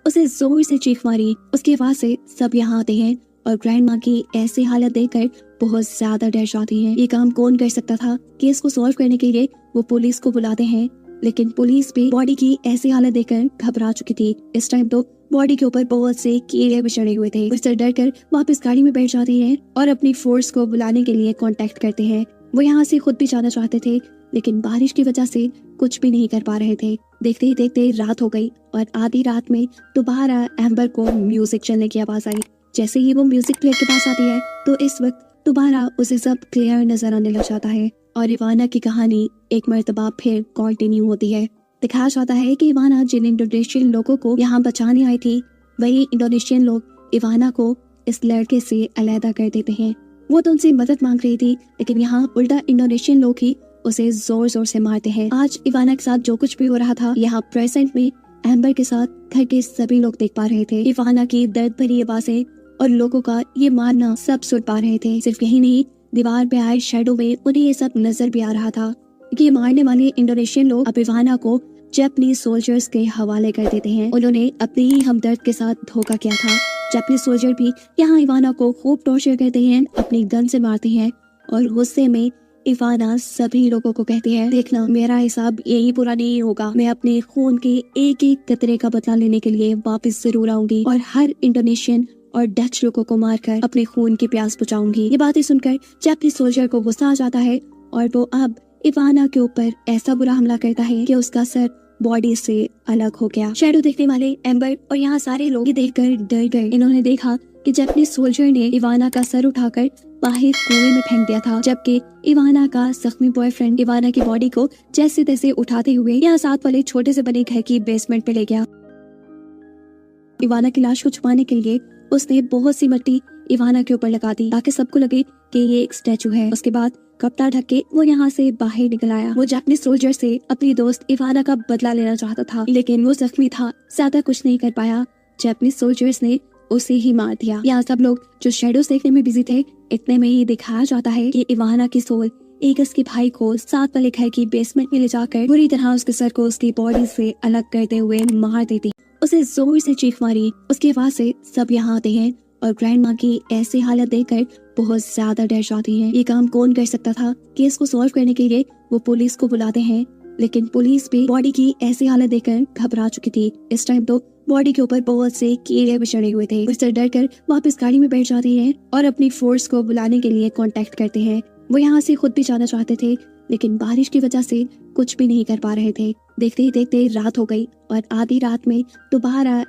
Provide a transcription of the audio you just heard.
उसे जोर से चीख मारी। उसकी आवाज से सब यहाँ आते हैं और ग्रैंड माँ की ऐसी हालत देखकर बहुत ज्यादा डर जाती हैं। ये काम कौन कर सकता था? केस को सॉल्व करने के लिए वो पुलिस को बुलाते हैं, लेकिन पुलिस भी बॉडी की ऐसी हालत देखकर घबरा चुकी थी। इस टाइम तो बॉडी के ऊपर बहुत से कीड़े भी चढ़े हुए थे। उससे डर कर वापस गाड़ी में बैठ जाते हैं और अपनी फोर्स को बुलाने के लिए कांटेक्ट करते हैं। वो यहाँ से खुद भी जाना चाहते थे, लेकिन बारिश की वजह से कुछ भी नहीं कर पा रहे थे। देखते ही देखते रात हो गई और आधी रात में दोबारा एम्बर को म्यूजिक चलने की आवाज आई। जैसे ही वो म्यूजिक प्लेयर के पास आती है तो इस वक्त दोबारा उसे सब क्लियर नजर आने लग जाता है और इवाना की कहानी एक मर्तबा फिर कंटिन्यू होती है। दिखाया जाता है कि इवाना जिन इंडोनेशियन लोगों को यहाँ बचाने आई थी, वही इंडोनेशियन लोग इवाना को इस लड़के से अलग कर देते हैं। वो तो उनसे मदद मांग रही थी, लेकिन यहाँ उल्टा इंडोनेशियन लोग ही उसे जोर जोर से मारते हैं। आज इवाना के साथ जो कुछ भी हो रहा था, यहाँ प्रेजेंट में एम्बर के साथ घर के सभी लोग देख पा रहे थे। इवाना की दर्द भरी आवाजें और लोगों का ये मारना सब सुन पा रहे थे। सिर्फ यही नहीं, दीवार पे आए शैडो में उन्हें ये सब नजर भी आ रहा था। ये मारने वाले इंडोनेशियन लोग अब इवाना को जापानीज सोल्जर्स के हवाले कर देते हैं। उन्होंने अपने ही हमदर्द के साथ धोखा किया था। जापानीज सोल्जर भी यहाँ इवाना को खूब टॉर्चर करते हैं, अपनी गन से मारते हैं और गुस्से में इवाना सभी लोगों को कहती है, देखना मेरा हिसाब यही पूरा नहीं होगा। मैं अपने खून के एक एक कतरे का बदला लेने के लिए वापस जरूर आऊंगी और हर इंडोनेशियन और डच लोगों को मारकर अपने खून की प्यास बुझाऊंगी। ये बातें सुनकर जापानीज सोल्जर को गुस्सा आ जाता है और वो अब इवाना के ऊपर ऐसा बुरा हमला करता है कि उसका सर बॉडी से अलग हो गया। शैडो देखने वाले एम्बर और यहाँ सारे लोग देखकर डर गए। इन्होंने देखा कि जापानीज सोल्जर ने इवाना का सर उठाकर बाहर कुएं में फेंक दिया था, जबकि इवाना का जख्मी बॉयफ्रेंड इवाना की बॉडी को जैसे तैसे उठाते हुए यहाँ साथ वाले छोटे से बने घर की बेसमेंट में ले गया। इवाना की लाश को छुपाने के लिए उसने बहुत सी मिट्टी इवाना के ऊपर लगा दी ताकि सबको लगे कि ये एक स्टैचू है। उसके बाद कपड़ा ढक के वो यहाँ से बाहर निकल आया। वो जापानीज सोल्जर से अपनी दोस्त इवाना का बदला लेना चाहता था, लेकिन वो जख्मी था, ज्यादा कुछ नहीं कर पाया। जापानीज सोल्जर्स ने उसे ही मार दिया। यहाँ सब लोग जो शैडोज देखने में बिजी थे, इतने में ही दिखाया जाता है कि इवाना की सोल एगस के भाई को साथ वाले घर की बेसमेंट में ले जाकर बुरी तरह उसके सर को उसकी बॉडी से अलग करते हुए मार देती। उसे जोर से चीख मारी। उसकी आवाज से सब यहाँ आते हैं और ग्रैंड माँ की ऐसी हालत देखकर बहुत ज्यादा डर जाती हैं। ये काम कौन कर सकता था? केस को सॉल्व करने के लिए वो पुलिस को बुलाते हैं, लेकिन पुलिस भी बॉडी की ऐसी हालत देखकर घबरा चुकी थी। इस टाइम तो बॉडी के ऊपर बहुत से कीड़े भी चढ़े हुए थे। उससे डर कर वापस गाड़ी में बैठ जाते हैं और अपनी फोर्स को बुलाने के लिए कांटेक्ट करते हैं। वो यहाँ से खुद भी जाना चाहते थे, लेकिन बारिश की वजह से कुछ भी नहीं कर पा रहे थे। देखते ही देखते रात हो गई और आधी रात में दोबारा